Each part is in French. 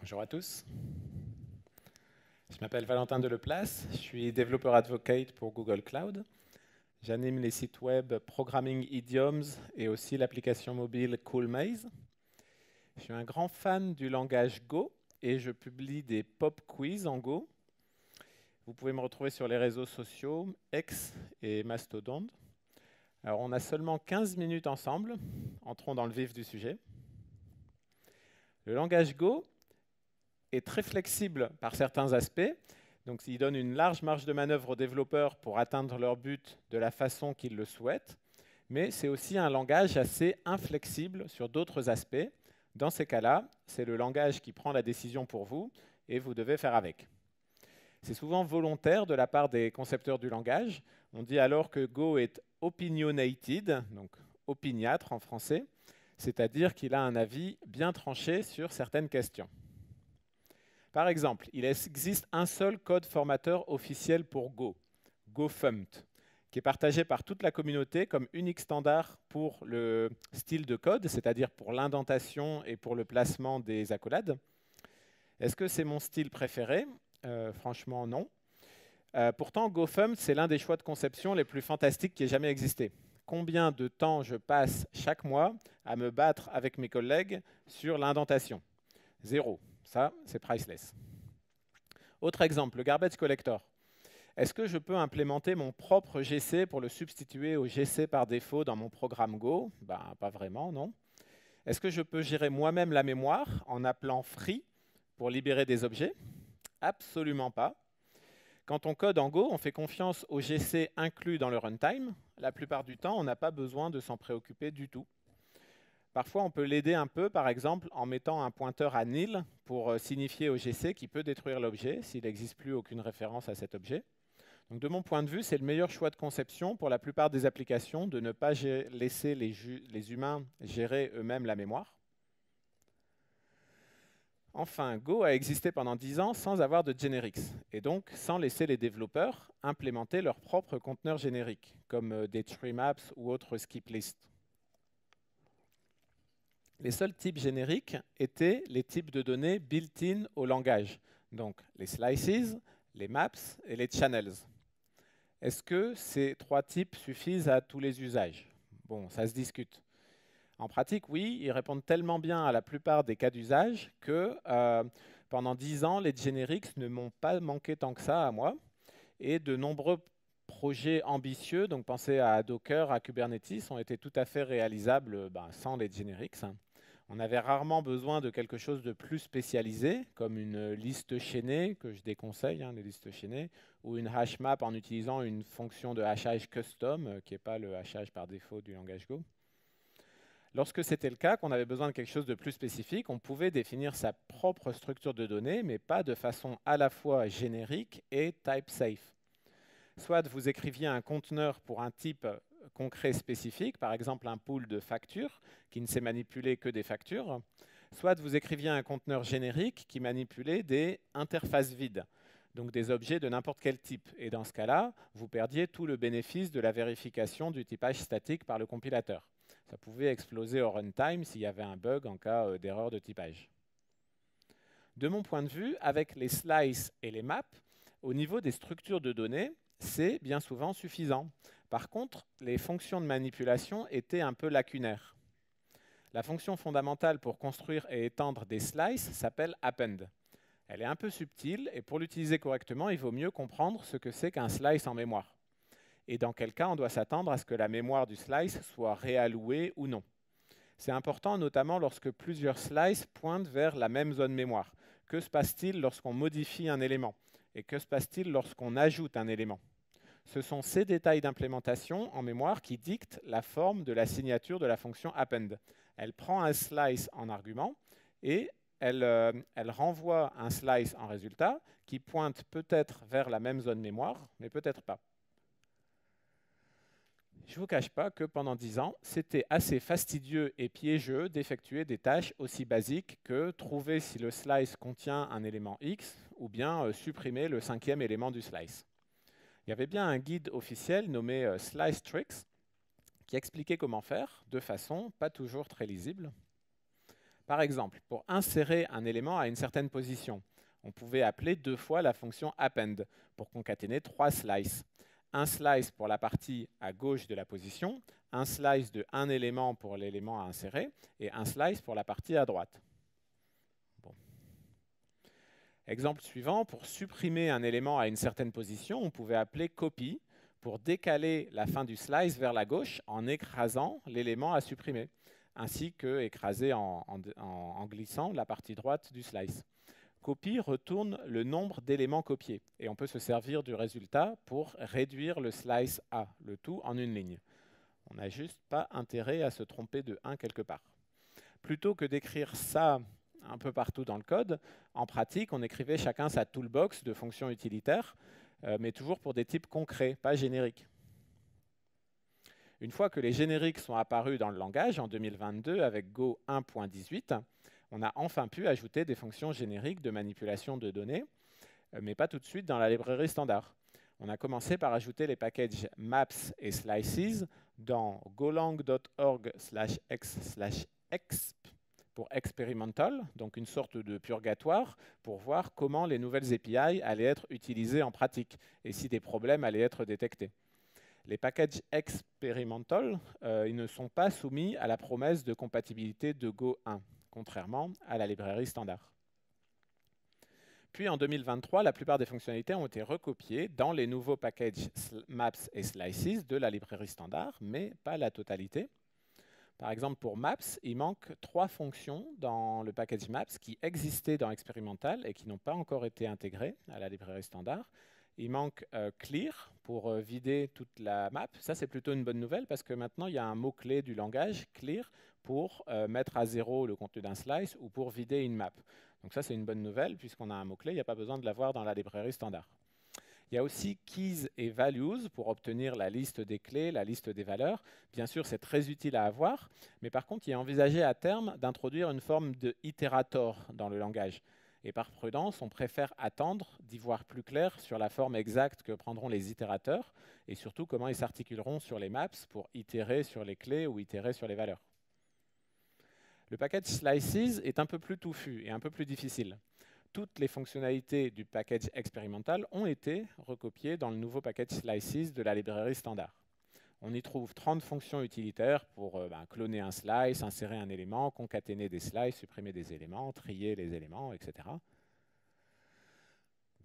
Bonjour à tous. Je m'appelle Valentin Deleplace, je suis développeur advocate pour Google Cloud. J'anime les sites web Programming Idioms et aussi l'application mobile Cool Maze. Je suis un grand fan du langage Go et je publie des pop quiz en Go. Vous pouvez me retrouver sur les réseaux sociaux X et Mastodon. Alors on a seulement 15 minutes ensemble, entrons dans le vif du sujet. Le langage Go est très flexible par certains aspects. Donc, il donne une large marge de manœuvre aux développeurs pour atteindre leur but de la façon qu'ils le souhaitent. Mais c'est aussi un langage assez inflexible sur d'autres aspects. Dans ces cas-là, c'est le langage qui prend la décision pour vous et vous devez faire avec. C'est souvent volontaire de la part des concepteurs du langage. On dit alors que Go est opinionated, donc opiniâtre en français, c'est-à-dire qu'il a un avis bien tranché sur certaines questions. Par exemple, il existe un seul code formateur officiel pour Go, GoFumt, qui est partagé par toute la communauté comme unique standard pour le style de code, c'est-à-dire pour l'indentation et pour le placement des accolades. Est-ce que c'est mon style préféré? Franchement, non. Pourtant, GoFumt, c'est l'un des choix de conception les plus fantastiques qui ait jamais existé. Combien de temps je passe chaque mois à me battre avec mes collègues sur l'indentation? 0. Ça, c'est priceless. Autre exemple, le garbage collector. Est-ce que je peux implémenter mon propre GC pour le substituer au GC par défaut dans mon programme Go? Pas vraiment, non. Est-ce que je peux gérer moi-même la mémoire en appelant free pour libérer des objets? Absolument pas. Quand on code en Go, on fait confiance au GC inclus dans le runtime. La plupart du temps, on n'a pas besoin de s'en préoccuper du tout. Parfois, on peut l'aider un peu, par exemple, en mettant un pointeur à nil pour signifier au GC qu'il peut détruire l'objet s'il n'existe plus aucune référence à cet objet. Donc, de mon point de vue, c'est le meilleur choix de conception pour la plupart des applications de ne pas laisser les humains gérer eux-mêmes la mémoire. Enfin, Go a existé pendant 10 ans sans avoir de generics, et donc sans laisser les développeurs implémenter leurs propres conteneurs génériques, comme des tree maps ou autres skip lists. Les seuls types génériques étaient les types de données built-in au langage, donc les slices, les maps et les channels. Est-ce que ces trois types suffisent à tous les usages? Bon, ça se discute. En pratique, oui, ils répondent tellement bien à la plupart des cas d'usage que pendant 10 ans, les generics ne m'ont pas manqué tant que ça à moi. Et de nombreux projets ambitieux, donc pensez à Docker, à Kubernetes, ont été tout à fait réalisables sans les generics. On avait rarement besoin de quelque chose de plus spécialisé, comme une liste chaînée, que je déconseille, les listes chaînées, ou une hash map en utilisant une fonction de hachage custom, qui n'est pas le hachage par défaut du langage Go. Lorsque c'était le cas, qu'on avait besoin de quelque chose de plus spécifique, on pouvait définir sa propre structure de données, mais pas de façon à la fois générique et type safe. Soit vous écriviez un conteneur pour un type concret spécifique, par exemple un pool de factures qui ne sait manipuler que des factures, soit vous écriviez un conteneur générique qui manipulait des interfaces vides, donc des objets de n'importe quel type. Et dans ce cas-là, vous perdiez tout le bénéfice de la vérification du typage statique par le compilateur. Ça pouvait exploser au runtime s'il y avait un bug en cas d'erreur de typage. De mon point de vue, avec les slices et les maps, au niveau des structures de données, c'est bien souvent suffisant. Par contre, les fonctions de manipulation étaient un peu lacunaires. La fonction fondamentale pour construire et étendre des slices s'appelle append. Elle est un peu subtile et pour l'utiliser correctement, il vaut mieux comprendre ce que c'est qu'un slice en mémoire. Et dans quel cas on doit s'attendre à ce que la mémoire du slice soit réallouée ou non. C'est important notamment lorsque plusieurs slices pointent vers la même zone mémoire. Que se passe-t-il lorsqu'on modifie un élément? Et que se passe-t-il lorsqu'on ajoute un élément? Ce sont ces détails d'implémentation en mémoire qui dictent la forme de la signature de la fonction append. Elle prend un slice en argument et elle renvoie un slice en résultat qui pointe peut-être vers la même zone mémoire, mais peut-être pas. Je ne vous cache pas que pendant 10 ans, c'était assez fastidieux et piégeux d'effectuer des tâches aussi basiques que trouver si le slice contient un élément X ou bien supprimer le 5e élément du slice. Il y avait bien un guide officiel nommé Slice Tricks qui expliquait comment faire de façon pas toujours très lisible. Par exemple, pour insérer un élément à une certaine position, on pouvait appeler 2 fois la fonction append pour concaténer 3 slices. Un slice pour la partie à gauche de la position, un slice de un élément pour l'élément à insérer, et un slice pour la partie à droite. Bon. Exemple suivant, pour supprimer un élément à une certaine position, on pouvait appeler copy pour décaler la fin du slice vers la gauche en écrasant l'élément à supprimer, ainsi que écraser en glissant la partie droite du slice. Copy retourne le nombre d'éléments copiés, et on peut se servir du résultat pour réduire le slice A, le tout en une ligne. On n'a juste pas intérêt à se tromper de 1 quelque part. Plutôt que d'écrire ça un peu partout dans le code, en pratique, on écrivait chacun sa toolbox de fonctions utilitaires, mais toujours pour des types concrets, pas génériques. Une fois que les génériques sont apparus dans le langage, en 2022, avec Go 1.18, on a enfin pu ajouter des fonctions génériques de manipulation de données, mais pas tout de suite dans la librairie standard. On a commencé par ajouter les packages maps et slices dans golang.org/x/exp pour experimental, donc une sorte de purgatoire pour voir comment les nouvelles API allaient être utilisées en pratique et si des problèmes allaient être détectés. Les packages experimental, ils ne sont pas soumis à la promesse de compatibilité de Go 1, contrairement à la librairie standard. Puis en 2023, la plupart des fonctionnalités ont été recopiées dans les nouveaux packages maps et slices de la librairie standard, mais pas la totalité. Par exemple, pour maps, il manque 3 fonctions dans le package maps qui existaient dans expérimental et qui n'ont pas encore été intégrées à la librairie standard. Il manque clear pour vider toute la map. Ça, c'est plutôt une bonne nouvelle parce que maintenant, il y a un mot-clé du langage, clear, pour mettre à 0 le contenu d'un slice ou pour vider une map. Donc ça, c'est une bonne nouvelle puisqu'on a un mot-clé, il n'y a pas besoin de l'avoir dans la librairie standard. Il y a aussi keys et values pour obtenir la liste des clés, la liste des valeurs. Bien sûr, c'est très utile à avoir, mais par contre, il est envisagé à terme d'introduire une forme de itérator dans le langage. Et par prudence, on préfère attendre d'y voir plus clair sur la forme exacte que prendront les itérateurs et surtout comment ils s'articuleront sur les maps pour itérer sur les clés ou itérer sur les valeurs. Le package slices est un peu plus touffu et un peu plus difficile. Toutes les fonctionnalités du package expérimental ont été recopiées dans le nouveau package slices de la librairie standard. On y trouve 30 fonctions utilitaires pour cloner un slice, insérer un élément, concaténer des slices, supprimer des éléments, trier les éléments, etc.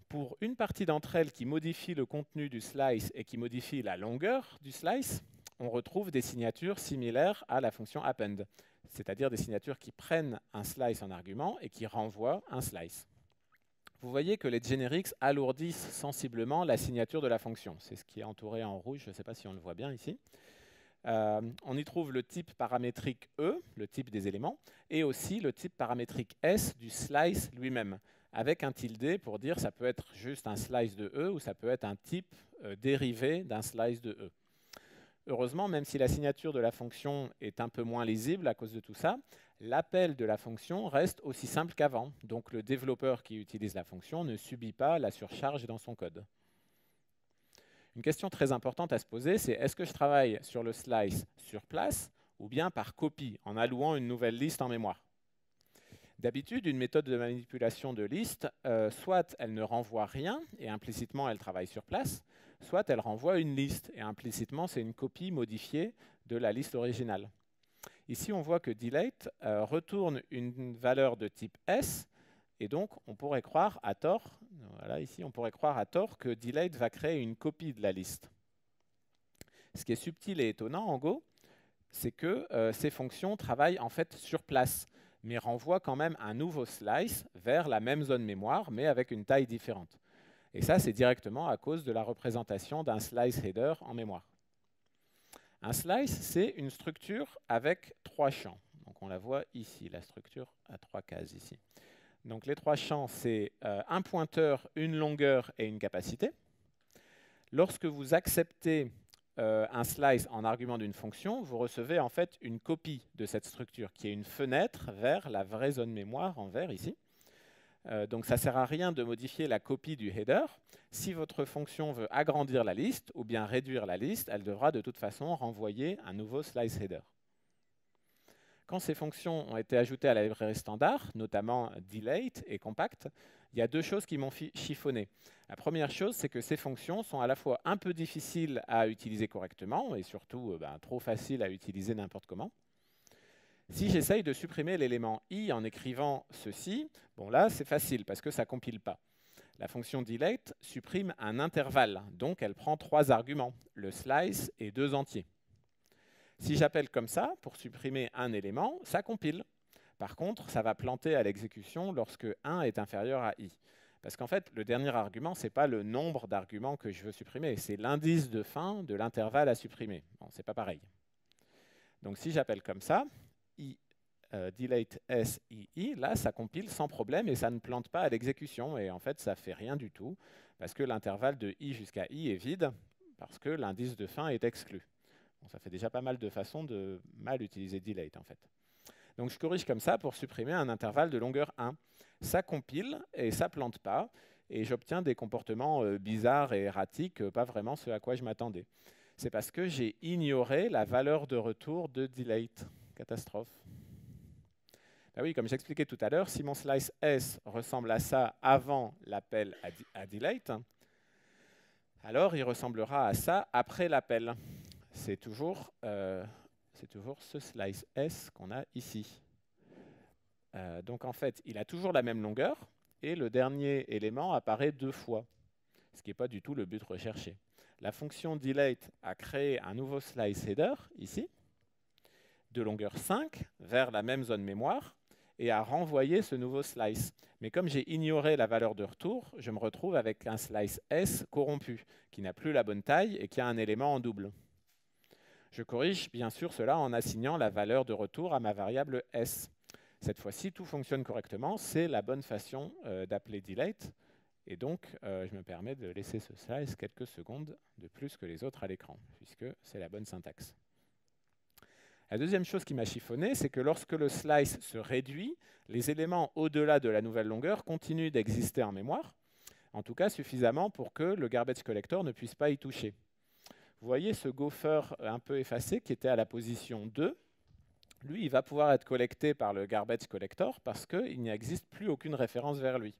Pour une partie d'entre elles qui modifie le contenu du slice et qui modifie la longueur du slice, on retrouve des signatures similaires à la fonction append, c'est-à-dire des signatures qui prennent un slice en argument et qui renvoient un slice. Vous voyez que les generics alourdissent sensiblement la signature de la fonction. C'est ce qui est entouré en rouge, je ne sais pas si on le voit bien ici. On y trouve le type paramétrique E, le type des éléments, et aussi le type paramétrique S du slice lui-même, avec un tilde pour dire ça peut être juste un slice de E ou ça peut être un type dérivé d'un slice de E. Heureusement, même si la signature de la fonction est un peu moins lisible à cause de tout ça, l'appel de la fonction reste aussi simple qu'avant. Donc le développeur qui utilise la fonction ne subit pas la surcharge dans son code. Une question très importante à se poser, c'est est-ce que je travaille sur le slice sur place ou bien par copie, en allouant une nouvelle liste en mémoire? D'habitude, une méthode de manipulation de liste, soit elle ne renvoie rien et implicitement elle travaille sur place, soit elle renvoie une liste et implicitement c'est une copie modifiée de la liste originale. Ici, on voit que delete retourne une valeur de type S et donc on pourrait croire à tort, voilà, ici, on pourrait croire à tort que delete va créer une copie de la liste. Ce qui est subtil et étonnant en Go, c'est que ces fonctions travaillent en fait sur place, mais renvoient quand même un nouveau slice vers la même zone mémoire, mais avec une taille différente. Et ça, c'est directement à cause de la représentation d'un slice header en mémoire. Un slice, c'est une structure avec 3 champs. Donc on la voit ici, la structure à 3 cases ici. Donc les 3 champs, c'est un pointeur, une longueur et une capacité. Lorsque vous acceptez un slice en argument d'une fonction, vous recevez en fait une copie de cette structure qui est une fenêtre vers la vraie zone mémoire en vert ici. Donc ça ne sert à rien de modifier la copie du header. Si votre fonction veut agrandir la liste ou bien réduire la liste, elle devra de toute façon renvoyer un nouveau slice header. Quand ces fonctions ont été ajoutées à la librairie standard, notamment delete et compact, il y a deux choses qui m'ont chiffonné. La première chose, c'est que ces fonctions sont à la fois un peu difficiles à utiliser correctement et surtout trop faciles à utiliser n'importe comment. Si j'essaye de supprimer l'élément i en écrivant ceci, bon là c'est facile parce que ça ne compile pas. La fonction delete supprime un intervalle, donc elle prend 3 arguments, le slice et 2 entiers. Si j'appelle comme ça, pour supprimer un élément, ça compile. Par contre, ça va planter à l'exécution lorsque 1 est inférieur à i. Parce qu'en fait, le dernier argument, ce n'est pas le nombre d'arguments que je veux supprimer, c'est l'indice de fin de l'intervalle à supprimer. Bon, ce n'est pas pareil. Donc si j'appelle comme ça, delete s i, là, ça compile sans problème et ça ne plante pas à l'exécution. Et en fait, ça ne fait rien du tout, parce que l'intervalle de i jusqu'à i est vide, parce que l'indice de fin est exclu. Bon, ça fait déjà pas mal de façons de mal utiliser delete, en fait. Donc je corrige comme ça pour supprimer un intervalle de longueur 1. Ça compile et ça plante pas, et j'obtiens des comportements bizarres et erratiques, pas vraiment ce à quoi je m'attendais. C'est parce que j'ai ignoré la valeur de retour de delete. Catastrophe. Ben oui, comme j'expliquais tout à l'heure, si mon slice S ressemble à ça avant l'appel à delete, alors il ressemblera à ça après l'appel. C'est toujours ce slice S qu'on a ici. Donc en fait, il a toujours la même longueur et le dernier élément apparaît 2 fois, ce qui n'est pas du tout le but recherché. La fonction delete a créé un nouveau slice header, ici, de longueur 5 vers la même zone mémoire et a renvoyé ce nouveau slice. Mais comme j'ai ignoré la valeur de retour, je me retrouve avec un slice S corrompu, qui n'a plus la bonne taille et qui a un élément en double. Je corrige bien sûr cela en assignant la valeur de retour à ma variable S. Cette fois-ci, tout fonctionne correctement, c'est la bonne façon d'appeler delete. Et donc, je me permets de laisser ce slice quelques secondes de plus que les autres à l'écran, puisque c'est la bonne syntaxe. La deuxième chose qui m'a chiffonné, c'est que lorsque le slice se réduit, les éléments au-delà de la nouvelle longueur continuent d'exister en mémoire, en tout cas suffisamment pour que le garbage collector ne puisse pas y toucher. Vous voyez ce gopher un peu effacé qui était à la position 2. Lui, il va pouvoir être collecté par le garbage collector parce qu'il n'existe plus aucune référence vers lui.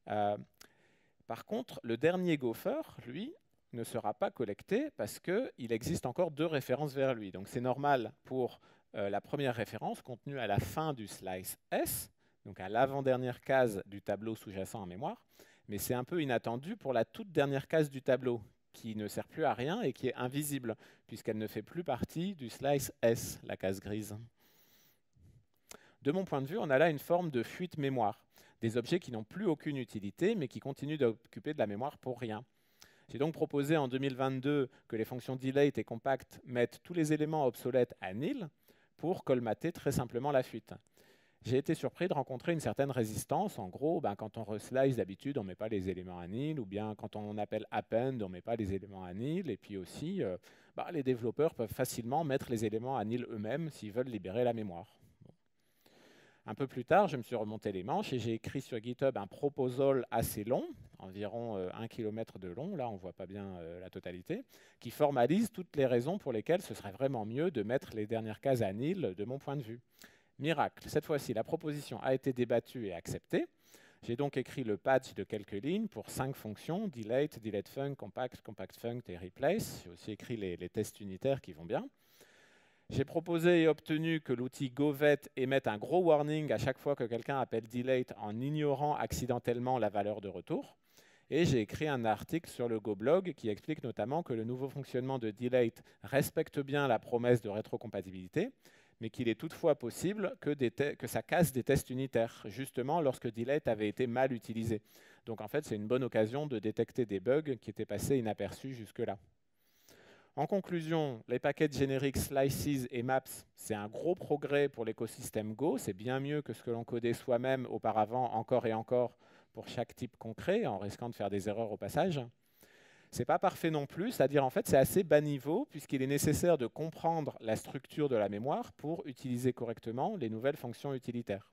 Par contre, le dernier gopher, lui, ne sera pas collecté parce qu'il existe encore 2 références vers lui. Donc c'est normal pour la première référence contenue à la fin du slice S, donc à l'avant-dernière case du tableau sous-jacent en mémoire, mais c'est un peu inattendu pour la toute dernière case du tableau, qui ne sert plus à rien et qui est invisible, puisqu'elle ne fait plus partie du slice S, la case grise. De mon point de vue, on a là une forme de fuite mémoire, des objets qui n'ont plus aucune utilité, mais qui continuent d'occuper de la mémoire pour rien. J'ai donc proposé en 2022 que les fonctions delete et compact mettent tous les éléments obsolètes à nil pour colmater très simplement la fuite. J'ai été surpris de rencontrer une certaine résistance. En gros, quand on reslice d'habitude, on ne met pas les éléments à nil, ou bien quand on appelle append, on ne met pas les éléments à nil. Et puis aussi, les développeurs peuvent facilement mettre les éléments à nil eux-mêmes s'ils veulent libérer la mémoire. Un peu plus tard, je me suis remonté les manches et j'ai écrit sur GitHub un proposal assez long, environ 1 km de long, là on ne voit pas bien la totalité, qui formalise toutes les raisons pour lesquelles ce serait vraiment mieux de mettre les dernières cases à nil de mon point de vue. Miracle, cette fois-ci la proposition a été débattue et acceptée. J'ai donc écrit le patch de quelques lignes pour 5 fonctions, delete, deletefunc, compact, compactfunc et replace. J'ai aussi écrit les tests unitaires qui vont bien. J'ai proposé et obtenu que l'outil govet émette un gros warning à chaque fois que quelqu'un appelle delete en ignorant accidentellement la valeur de retour. Et j'ai écrit un article sur le GoBlog qui explique notamment que le nouveau fonctionnement de delete respecte bien la promesse de rétrocompatibilité, mais qu'il est toutefois possible que ça casse des tests unitaires, justement lorsque delete avait été mal utilisé. Donc en fait, c'est une bonne occasion de détecter des bugs qui étaient passés inaperçus jusque-là. En conclusion, les paquets génériques slices et maps, c'est un gros progrès pour l'écosystème Go. C'est bien mieux que ce que l'on codait soi-même auparavant, encore et encore, pour chaque type concret, en risquant de faire des erreurs au passage. Ce n'est pas parfait non plus, c'est-à-dire en fait c'est assez bas niveau, puisqu'il est nécessaire de comprendre la structure de la mémoire pour utiliser correctement les nouvelles fonctions utilitaires.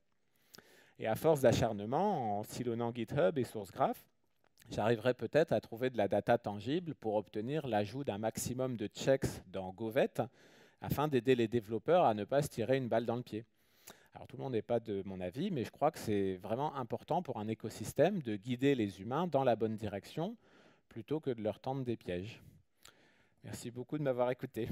Et à force d'acharnement, en silonnant GitHub et SourceGraph, j'arriverai peut-être à trouver de la data tangible pour obtenir l'ajout d'un maximum de checks dans Govet, afin d'aider les développeurs à ne pas se tirer une balle dans le pied. Alors tout le monde n'est pas de mon avis, mais je crois que c'est vraiment important pour un écosystème de guider les humains dans la bonne direction plutôt que de leur tendre des pièges. Merci beaucoup de m'avoir écouté.